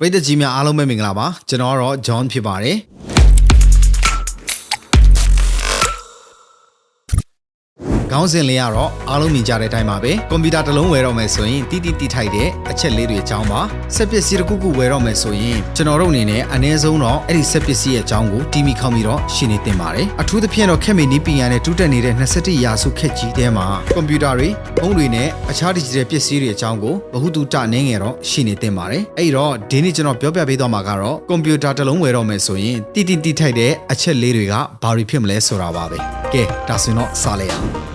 ပရိသတ်ကြီးများအားလုံးပဲမင်္ဂလာပါကျွန်တော်ကတော့ John ဖြစ်ပါတယ်ခေါင်းစဉ်လေးကတော့အားလုံးမြင်ကြတဲ့အတိုင်းပါပဲကွန်ပျူတာတစ်လုံးဝယ်တော့မယ်ဆိုရင်တိတိထိုက်တဲ့အချက်လေးတွေအကြောင်းပါစက်ပစ္စည်းတစ်ခုခုဝယ်တော့မယ်ဆိုရင်ကျွန်တော်တို့အနေနဲ့အနည်းဆုံးတော့အဲ့ဒီစက်ပစ္စည်းရဲ့အကြောင်းကိုတီးမိခေါင်းပြီးတော့ရှင်းနေသင့်ပါတယ်အထူးသဖြင့်တော့ခက်မီနီးပညာနဲ့တူးတက်နေတဲ့21ရာစုခက်ကြီးတဲမှာကွန်ပျူတာတွေဖုန်းတွေနဲ့အခြား digital ပစ္စည်းတွေအကြောင်းကိုဘ ഹു တုတနည်းငယ်တော့ရှင်းနေသင့်ပါတယ်အဲ့တော့ဒီနေ့ကျွန်တော်ပြောပြပေးသွားမှာကတော့ကွန်ပျူတာတစ်လုံးဝယ်တော့မယ်ဆိုရင်တိတိထိုက်တဲ့အချက်လေးတွေကဘာတွေဖြစ်မလဲဆိုတာပါပဲကဲဒါဆိုရင်တော့စလိုက်အောင်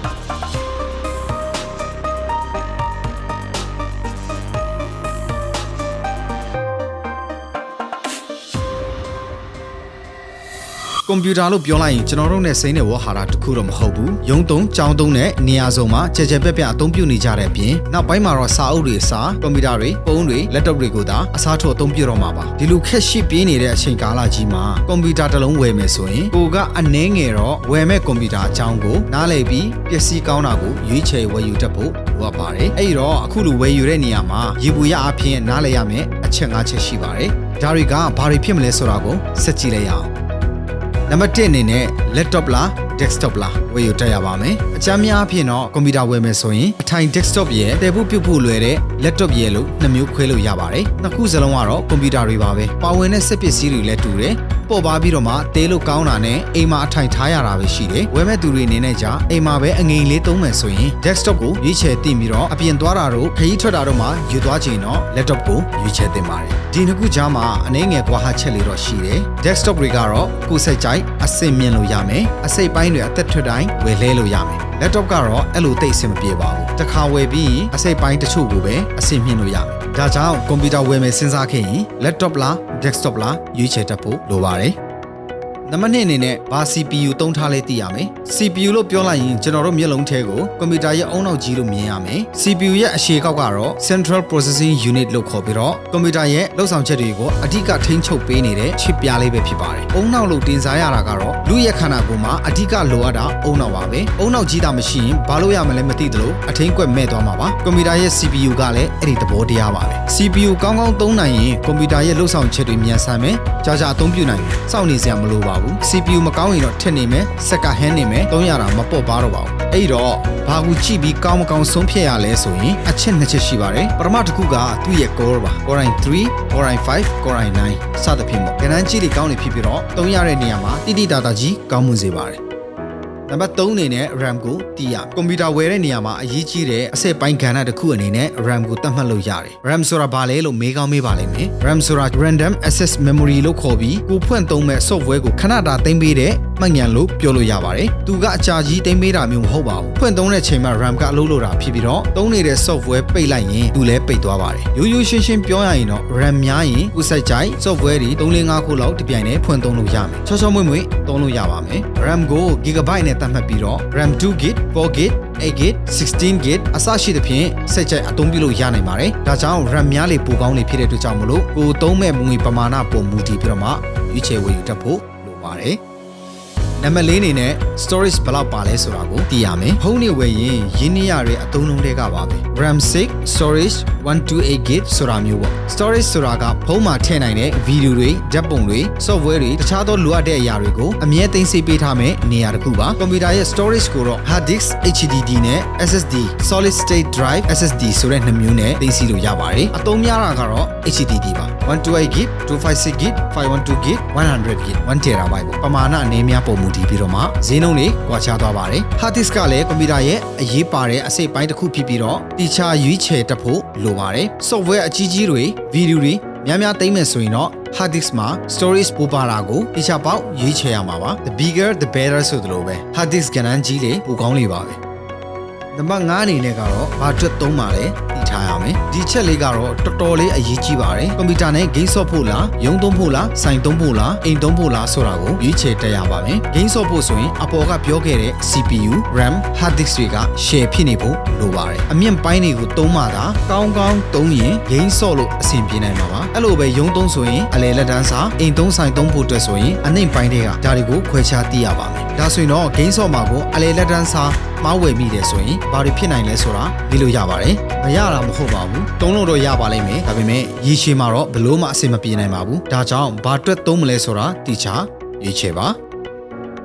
ကွန်ပျူတာလို့ပြောလိုက်ရင်ကျွန်တော်တို့နဲ့စိမ့်တဲ့ဝါဟာရတစ်ခုတော့မဟုတ်ဘူးရုံးသုံးကြောင်းသုံးတဲ့နေရာစုံမှာကြဲကြဲပြက်ပြက်အသုံးပြုနေကြတဲ့အပြင်နောက်ပိုင်းမှာတော့စာအုပ်တွေစာကွန်ပျူတာတွေဖုန်းတွေလက်တော့တွေကိုသာအစားထိုးအသုံးပြုတော့မှာပါဒီလိုခက်ရှိပြေးနေတဲ့အချိန်ကာလကြီးမှာကွန်ပျူတာတစ်လုံးဝယ်မယ်ဆိုရင်ကိုကအနည်းငယ်တော့ဝယ်မဲ့ကွန်ပျူတာအကြောင်းကိုနားလည်ပြီးပစ္စည်းကောင်းတာကိုရွေးချယ်ဝယ်ယူတတ်ဖို့လိုအပ်ပါတယ်အဲ့တော့အခုလိုဝယ်ယူတဲ့နေရာမှာရေပူရအဖြစ်နားလည်ရမယ်အချက်၅ချက်ရှိပါတယ်ဒါတွေကဘာတွေဖြစ်မလဲဆိုတာကိုဆက်ကြည့်လိုက်ရအောင်နံပါတ်1အနေနဲ့ laptop လား desktop လားဝယ်ယူတက်ရပါမယ်အကြမ်းများအဖြစ်တော့ကွန်ပျူတာဝယ်မယ်ဆိုရင်အထိုင် desktop ရဲ့တည်ဖို့ပြုတ်ဖို့လွယ်တဲ့ laptop ရဲ့လို့နှစ်မျိုးခွဲလို့ရပါတယ်နှစ်ခုစလုံးကတော့ကွန်ပျူတာတွေပါပဲပါဝင်တဲ့စက်ပစ္စည်းတွေလည်းတူတယ်ပေါ်ပါပြီးတော့မှတဲလို့ကောင်းတာနဲ့အိမ်မှာအထိုင်ထားရတာပဲရှိတယ်ဝယ်မဲ့သူတွေအနေနဲ့ကြာအိမ်မှာပဲအငိမ်လေးသုံးမယ်ဆိုရင် desktop ကိုရွေးချယ်တင်ပြီးတော့အပြင်သွားတာတို့ခရီးထွက်တာတို့မှာယူသွားချင်တော့ laptop ကိုရွေးချယ်တင်ပါတယ်ဒီနှစ်ခုကြားမှာအနည်းငယ်ကွာဟချက်လေးတော့ရှိတယ် desktop တွေကတော့ကိုယ်စိတ်ကြိုက်အဆင့်မြင့်လို့ရမယ်အစိတ်ပိုင်းတွေအသက်ထွက်တိုင်းဝယ်လဲလို့ရမယ် laptop ကတော့အဲ့လိုသိအဆင်မပြေပါဘူးတစ်ခါဝယ်ပြီးအစိတ်ပိုင်းတချို့ကိုပဲအဆင့်မြင့်လို့ရမယ်ဒါကြောင့်ကွန်ပျူတာဝယ်မယ်စဉ်းစားခဲ့ရင် laptop လား desktop လားရွေးချယ်တတ်ဖို့လိုပါတယ်နံပါတ်2အနေနဲ့ဘာ CPU သုံးထားလဲသိရမယ် CPU လို့ပြောလိုက်ရင်ကျွန်တော်တို့မျက်လုံးထဲကိုကွန်ပျူတာရဲ့အုံနောက်ကြီးလို့မြင်ရမယ် CPU ရဲ့အရှေ့ကောက်ကတော့ Central Processing Unit လို့ခေါ်ပြီးတော့ကွန်ပျူတာရဲ့လှုပ်ဆောင်ချက်တွေကိုအဓိကထိန်းချုပ်ပေးနေတဲ့ chip ပြားလေးပဲဖြစ်ပါတယ်အုံနောက်လို့တင်စားရတာကတော့လူရဲ့ခန္ဓာကိုယ်မှာအဓိကလိုအပ်တာအုံနောက်ပါပဲအုံနောက်ကြီးတာမရှိရင်ဘာလို့ရမလဲမသိသလိုအထင်းကွက်မဲ့သွားမှာပါကွန်ပျူတာရဲ့ CPU ကလည်းအဲ့ဒီသဘောတရားပါပဲ CPU ကောင်းကောင်းသုံးနိုင်ရင်ကွန်ပျူတာရဲ့လှုပ်ဆောင်ချက်တွေမြန်ဆန်မယ်ကြာကြာအသုံးပြုနိုင်မယ်စောင့်နေစရာမလိုပါဘူး CPU မကောင်းရင်တော့ထက်နေမယ်စက်ကဟန်းနေမယ်သုံးရတာမပေါ့ပါတော့ပါဘူးအဲ့တော့ဘာကိုကြည့်ပြီးကောင်းမကောင်းဆုံးဖြတ်ရလဲဆိုရင်အချက်2ချက်ရှိပါတယ်ပထမတစ်ခုကသူ့ရဲ့ core ပါ core i3 core i5 core i9 စသဖြင့်ပေါ့ကဏ္ဍကြီးတွေကောင်းနေဖြစ်ပြီးတော့သုံးရတဲ့နေရာမှာတိတိတသားကြီးကောင်းမှုစေပါတယ်နံပါတ်3အနေနဲ့ RAM ကိုတီးရကွန်ပျူတာဝယ်တဲ့နေရာမှာအရေးကြီးတဲ့အစိတ်ပိုင်းကဏ္ဍတစ်ခုအနေနဲ့ RAM ကိုသတ်မှတ်လို့ရတယ် RAM ဆိုတာဘာလဲလို့မေးကောင်းမေးပါလိမ့်မယ် RAM ဆိုတာ Random Access Memory လို့ခေါ်ပြီးကိုဖွင့်သုံးမဲ့ software ကိုခဏတာသိမ်းပေးတဲ့မှတ်ဉာဏ်လို့ပြောလို့ရပါတယ်သူကအကြာကြီးသိမ်းပေးတာမျိုးမဟုတ်ပါဘူးဖွင့်သုံးတဲ့ချိန်မှာ RAM ကအလုပ်လုပ်တာဖြစ်ပြီးတော့သုံးနေတဲ့ software ပိတ်လိုက်ရင်သူလည်းပိတ်သွားပါတယ်ရိုးရိုးရှင်းရှင်းပြောရရင်တော့ RAM များရင်ကိုယ်စိုက်ကြိုက် software တွေ3-5ခုလောက်တစ်ပြိုင်တည်းဖွင့်သုံးလို့ရမယ်ချောချောမွေ့မွေ့သုံးလို့ရပါမယ် RAM ကို gigabyte နဲ့သတ်မှတ်ပြီးတော့ RAM 2GB 4GB 8GB 16GB အစရှိသဖြင့်စိတ်ကြိုက်အသုံးပြုလို့ရနိုင်ပါတယ်ဒါကြောင့် RAM များလေပိုကောင်းနေဖြစ်တဲ့အတွက်ကြောင့်မလို့ကိုသုံးမဲ့ငွေပမာဏပုံမူတည်ပြီးတော့မှရွေးချယ်ဝယ်ယူတတ်ဖို့လိုပါတယ်နံပါတ်4အနေနဲ့ storage ဘယ်လောက်ပါလဲဆိုတာကိုသိရမယ်ဖုန်းတွေဝယ်ရင်ရင်းနှီးရတဲ့အသုံးလုံးတွေကပါပဲ RAM 6 storage 128GB ဆိုတာမျိုးပေါ့ storage ဆိုတာကဖုန်းမှာထည့်နိုင်တဲ့ဗီဒီယိုတွေဓာတ်ပုံတွေ software တွေတခြားသောလိုအပ်တဲ့အရာတွေကိုအမြဲသိမ်းဆည်းပေးထားမယ့်နေရာတစ်ခုပါကွန်ပျူတာရဲ့ storage ကိုတော့ hard disk HDD နဲ့ SSD solid state drive SSD ဆိုတဲ့နှစ်မျိုးနဲ့သိမ်းဆည်းလို့ရပါတယ်အသုံးများတာကတော့ HDD ပါ 128GB 256GB 512GB 100GB 1TB ပေါ့ပမာဏအနေများပုံမူတည်ပြီးတော့မှဈေးနှုန်းတွေကွာခြားသွားပါတယ် hard disk ကလည်းကွန်ပျူတာရဲ့အရေးပါတဲ့အစိတ်ပိုင်းတစ်ခုဖြစ်ပြီးတော့တီချာရွေးချယ်တတ်ဖို့လိုပါတယ် software အကြီးကြီးတွေဗီဒီယိုတွေများသိမ်းမယ်ဆိုရင်တော့ hard disk မှာ storage ပိုပါတာကိုတီချာပေါက်ရွေးချယ်ရမှာပါ the bigger the better ဆိုသလိုပဲ hard disk ကဏ္ဍကြီးလေပိုကောင်းလေပါပဲနံပါတ်5အနေနဲ့ကတော့ဘာအတွက်သုံးပါလဲသိထားရမယ်ဒီချက်လေးကတော့တော်တော်လေးအရေးကြီးပါတယ်ကွန်ပျူတာနဲ့ game ဆော့ဖို့လားရုံးသုံးဖို့လားဆိုင်သုံးဖို့လားအိမ်သုံးဖို့လားဆိုတာကိုရွေးချယ်တက်ရပါမယ် game ဆော့ဖို့ဆိုရင်အပေါ်ကပြောခဲ့တဲ့ CPU RAM hard disk တွေက share ဖြစ်နေဖို့လိုပါတယ်အမြင့်ပိုင်းတွေကိုသုံးမှသာကောင်းသုံးရင် game ဆော့လို့အဆင်ပြေနိုင်မှာပါအဲ့လိုပဲရုံးသုံးဆိုရင်အလဲလက်တန်းစာအိမ်သုံးဆိုင်သုံးဖို့အတွက်ဆိုရင်အနှိမ့်ပိုင်းတွေကဒါတွေကိုခွဲခြားသိရပါမယ် ဒါဆိုရင်တော့ game software ကိုအလေလက်တန်းစားမှားဝယ်မိတယ်ဆိုရင်ဘာတွေဖြစ်နိုင်လဲဆိုတာသိလို့ရပါတယ်မရတာမဟုတ်ပါဘူးသုံးလို့တော့ရပါလိမ့်မယ်ဒါပေမဲ့ရေရှည်မှာတော့ဘလို့မှအဆင်မပြေနိုင်ပါဘူးဒါကြောင့်ဘာအတွက်သုံးမလဲဆိုတာသိချရွေးချယ်ပါ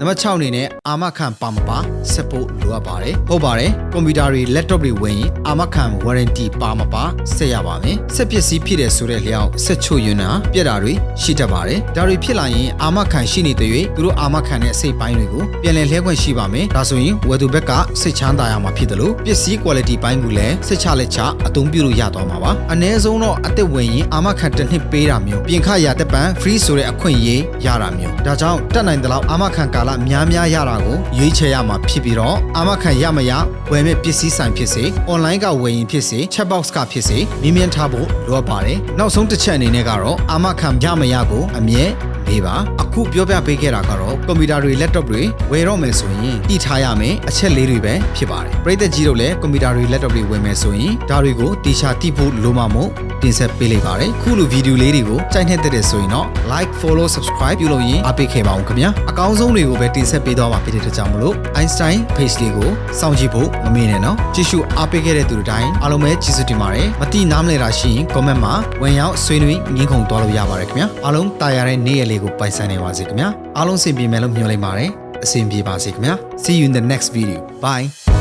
နံပါတ်6အနေနဲ့အာမခံပါမပါဆက်ဖို့လိုအပ်ပါတယ်ဟုတ်ပါတယ်ကွန်ပျူတာတွေ laptop တွေဝင်ရင်အာမခံ warranty ပါမပါဆက်ရပါမယ်ဆက်ပစ္စည်းဖြစ်တယ်ဆိုတဲ့လျောက်ဆက်ချို့ယွန်းတာပြက်တာတွေရှိတတ်ပါတယ်ဒါတွေဖြစ်လာရင်အာမခံရှိနေတဲ့၍သူတို့အာမခံတဲ့စိတ်ပိုင်းတွေကိုပြန်လည်လှည့်ခွင့်ရှိပါမယ်ဒါဆိုရင်ဝယ်သူဘက်ကစိတ်ချမ်းသာရမှာဖြစ်တယ်လို့ပစ္စည်း quality ပိုင်းကိုလည်းစိတ်ချလက်ချအသုံးပြုလို့ရသွားမှာပါအနည်းဆုံးတော့အသက်ဝင်ရင်အာမခံတစ်နှစ်ပေးတာမျိုးပြင်ခရတဲ့ပန် free ဆိုတဲ့အခွင့်အရေးရတာမျိုးဒါကြောင့်တက်နိုင်တဲ့လောက်အာမခံကာလများရတာကိုရွေးချယ်ရမှာဖြစ်ပြီးတော့အာမခံရမရဝယ်မဲ့ပစ္စည်းဆိုင်ဖြစ်စေ online ကဝယ်ရင်ဖြစ်စေ chat box ကဖြစ်စေမြင်ထားဖို့လိုအပ်ပါတယ်နောက်ဆုံးတစ်ချက်အနေနဲ့ကတော့အာမခံရမရကိုအမြဲပေးပါအခုပြောပြပေးခဲ့တာကတော့ကွန်ပျူတာတွေ laptop တွေဝယ်တော့မယ်ဆိုရင်တည်ထားရမယ်အချက်လေးတွေပဲဖြစ်ပါတယ်ပရိသတ်ကြီးတို့လည်းကွန်ပျူတာတွေ laptop တွေဝယ်မယ်ဆိုရင်ဒါတွေကိုတေချာတိဖို့လိုမှမို့တင်ဆက်ပေးလိုက်ပါတယ်ခုလိုဗီဒီယိုလေးတွေကိုကြိုက်တဲ့ဆိုရင်တော့ like follow subscribe ပြုလုပ်ရင်အားပေးခဲ့ပါအောင်ခင်ဗျာအကောင်းဆုံးတွေကိုပဲတင်ဆက်ပေးသွားမှာဖြစ်တဲ့ကြောင့်မလို့ Einstein page လေးကိုစောင့်ကြည့်ဖို့မမေ့နဲ့နော်ကြည့်ရှုအားပေးခဲ့တဲ့သူတွေတိုင်းအားလုံးပဲကျေးဇူးတင်ပါတယ်မတိနားမလဲတာရှိရင် comment မှာဝင်ရောက်ဆွေးနွေးငင်းခုန်သွားလို့ရပါတယ်ခင်ဗျာအားလုံးတာယာတဲ့နေ့ရက်လေးကိုပိုင်ဆိုင်နေပါစေခင်ဗျာအားလုံးစင်ပြေမယ်လို့မျှော်လင့်ပါတယ်အဆင်ပြေပါစေခင်ဗျာ see you in the next video bye